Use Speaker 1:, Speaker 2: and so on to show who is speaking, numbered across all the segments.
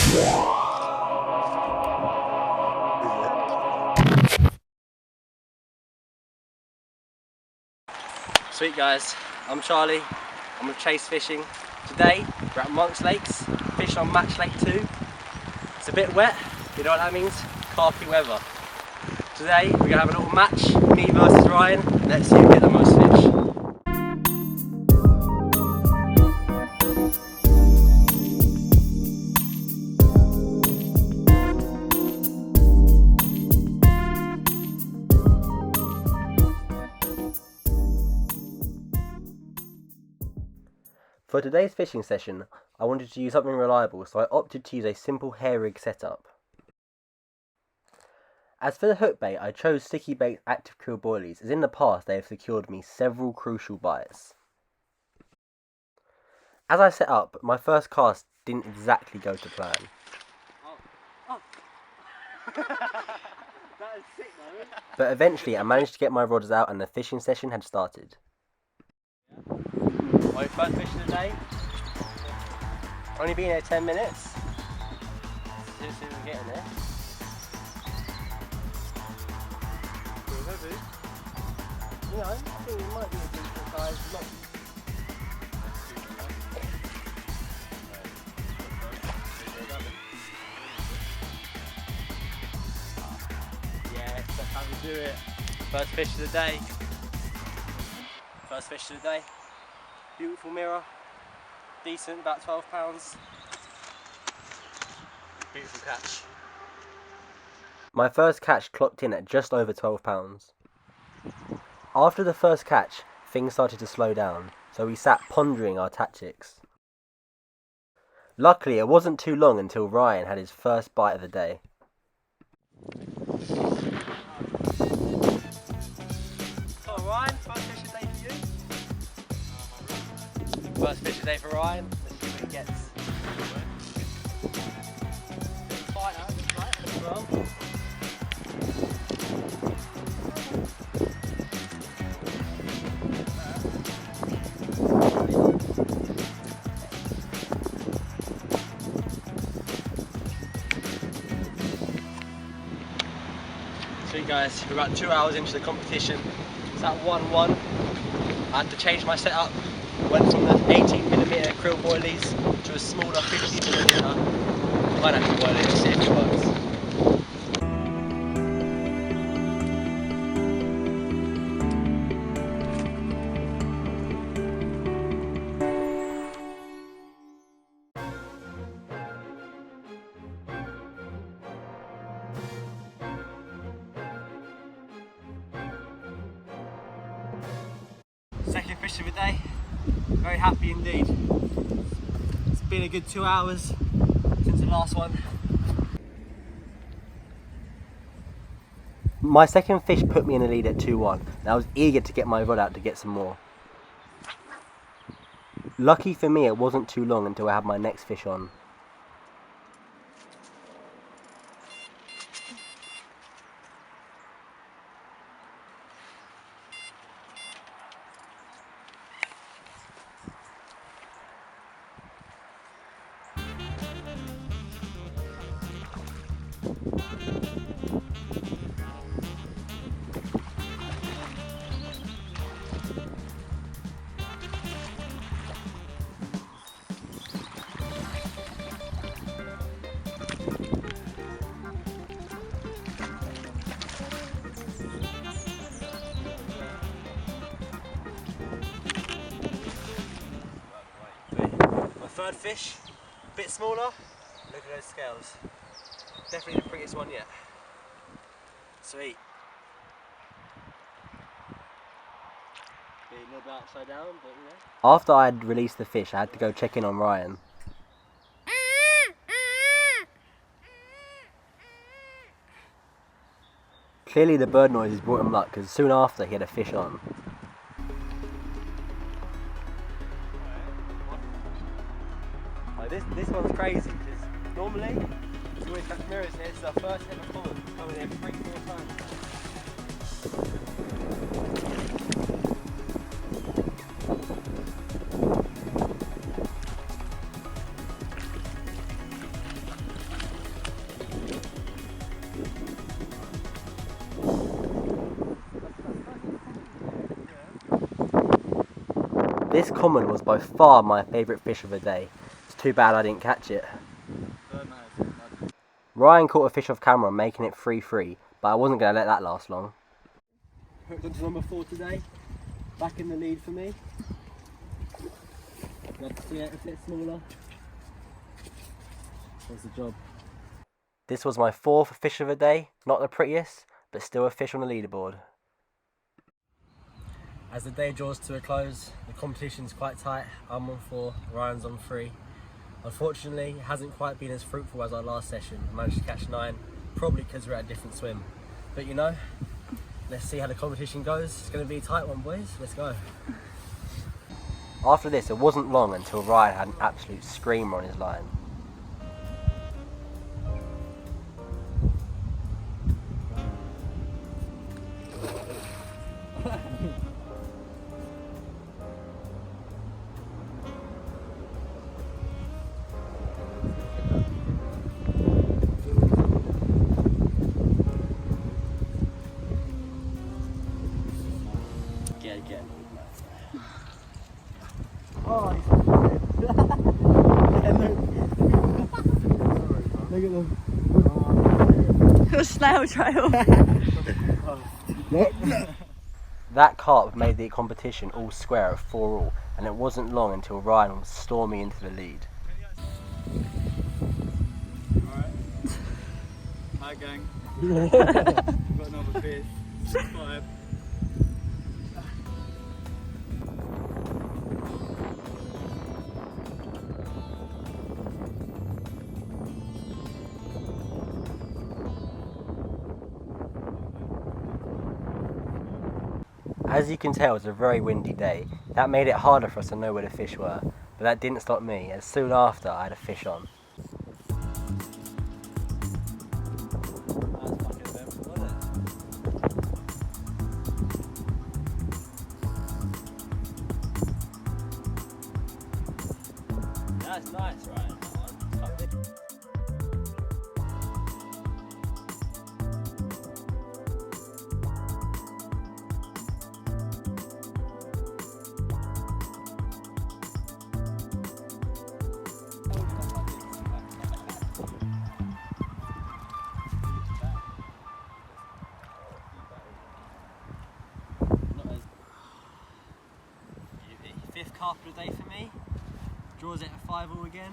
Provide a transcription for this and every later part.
Speaker 1: Sweet guys, I'm Charlie, I'm with Chase Fishing. Today we're at Monk's Lakes, fishing on Match Lake 2. It's a bit wet, you know what that means? Carpy weather. Today we're going to have a little match, me versus Ryan. Let's see who get the most fish. For today's fishing session, I wanted to use something reliable, so I opted to use a simple hair rig setup. As for the hook bait, I chose sticky bait active krill boilies, as in the past they have secured me several crucial bites. As I set up, my first cast didn't exactly go to plan. That is sick, though. But eventually I managed to get my rods out and the fishing session had started. My first fish of the day. Only been here 10 minutes. Let's see if we get in there. You know, I think it might be a decent size lot. Yeah, that's how we do it. First fish of the day. First fish of the day. Beautiful mirror, decent, about 12 pounds. Beautiful catch. My first catch clocked in at just over 12 pounds. After the first catch, things started to slow down, so we sat pondering our tactics. Luckily, it wasn't too long until Ryan had his first bite of the day. So Ryan, first fish of the day for you? First fish of the day for Ryan. Let's see what he gets. Fighter, right, as well. Sweet guys, we're about 2 hours into the competition. It's at 1-1. I had to change my setup. Went from the 18mm krill boilies to a smaller 50mm pineapple boilie. Let's see if it works. Second fish of the day. Very happy indeed. It's been a good 2 hours since the last one. My second fish put me in the lead at 2-1 and I was eager to get my rod out to get some more. Lucky for me, it wasn't too long until I had my next fish on. Third fish, a bit smaller. Look at those scales. Definitely the prettiest one yet. Sweet. Be a little bit upside down, but you know. After I had released the fish, I had to go check in on Ryan. Clearly the bird noises brought him luck, because soon after he had a fish on. This one's crazy, because normally it's always catch mirrors here. This is our first ever pond, coming here 3-4 times. This common was by far my favourite fish of the day. It's too bad I didn't catch it. Ryan caught a fish off camera making it 3-3, but I wasn't going to let that last long. Hooked onto number 4 today, back in the lead for me. Glad to see it a bit smaller. That's the job. This was my 4th fish of the day, not the prettiest, but still a fish on the leaderboard. As the day draws to a close, the competition's quite tight. I'm on 4, Ryan's on 3. Unfortunately, it hasn't quite been as fruitful as our last session. I managed to catch 9, probably because we're at a different swim. But you know, let's see how the competition goes. It's going to be a tight one, boys. Let's go. After this, it wasn't long until Ryan had an absolute screamer on his line. Get. Oh, he's look at them.
Speaker 2: A snail trail.
Speaker 1: That carp made the competition all square at 4-all, and it wasn't long until Ryan was storming into the lead.
Speaker 3: Alright. Hi gang. We've got another fish. 5.
Speaker 1: As you can tell, it was a very windy day. That made it harder for us to know where the fish were, but that didn't stop me, as soon after I had a fish on. That's nice, right? Fifth carp of the day for me. Draws it at 5-all again.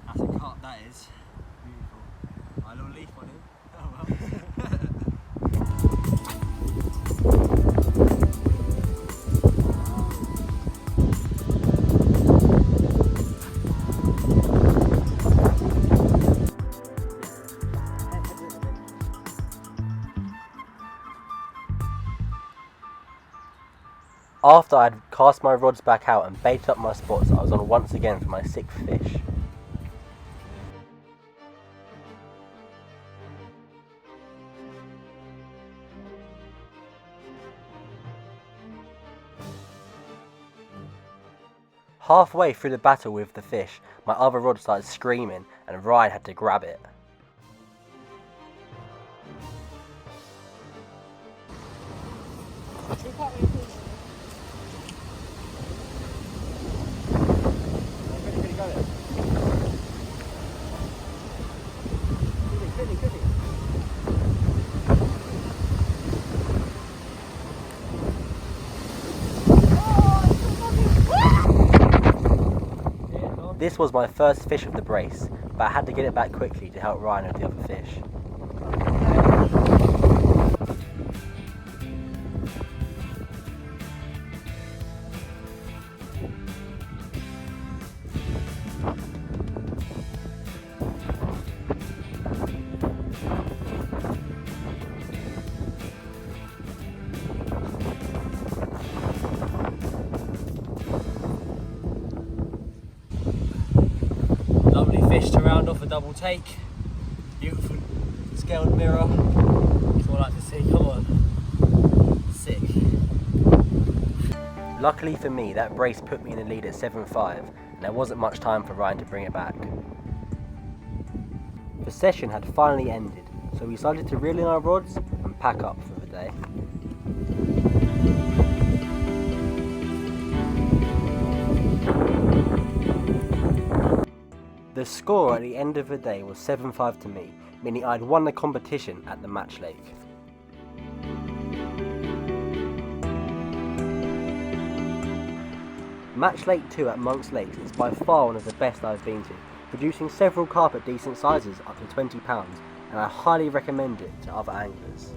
Speaker 1: That's a carp, that is. Beautiful. A little leaf on him. Oh well. After I'd cast my rods back out and baited up my spots, I was on once again for my 6th fish. Halfway through the battle with the fish, my other rod started screaming and Ryan had to grab it. This was my first fish of the brace, but I had to get it back quickly to help Ryan with the other fish. Lovely fish to round off a double take. Beautiful scaled mirror. That's all I like to see. Come on. Sick. Luckily for me, that brace put me in the lead at 7-5, and there wasn't much time for Ryan to bring it back. The session had finally ended, so we decided to reel in our rods and pack up for the day. The score at the end of the day was 7-5 to me, meaning I'd won the competition at the match lake. Match Lake 2 at Monks Lakes is by far one of the best I've been to, producing several carp at decent sizes up to £20, and I highly recommend it to other anglers.